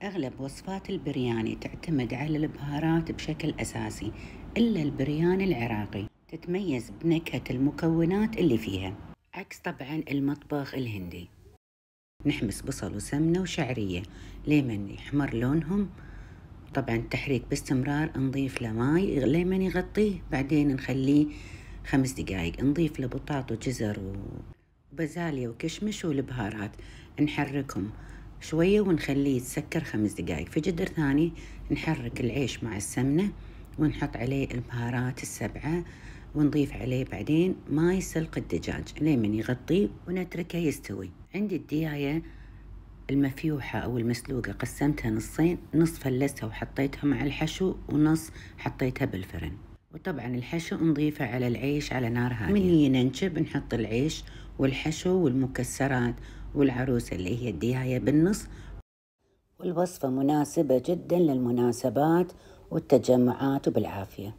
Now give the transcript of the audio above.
أغلب وصفات البرياني تعتمد على البهارات بشكل أساسي، إلا البرياني العراقي تتميز بنكهة المكونات اللي فيها، عكس طبعا المطبخ الهندي. نحمس بصل وسمنة وشعرية لمن يحمر لونهم، طبعا تحريك باستمرار. نضيف له ماي لمن يغطيه، بعدين نخليه 5 دقايق. نضيف له بطاطا وجزر وبازاليا وكشمش والبهارات، نحركهم شوية ونخليه يتسكر 5 دقايق. في جدر ثاني نحرك العيش مع السمنة ونحط عليه البهارات ال7 ونضيف عليه بعدين ماي سلق الدجاج لمن يغطيه ونتركه يستوي. عندي الدياية المفيوحة أو المسلوقة قسمتها نصين، نص فلستها وحطيتها مع الحشو ونص حطيتها بالفرن. وطبعا الحشو نضيفه على العيش على نار هادية. من ينشب نحط العيش والحشو والمكسرات والعروسة اللي هي الدياية بالنص. والوصفة مناسبة جدا للمناسبات والتجمعات وبالعافية.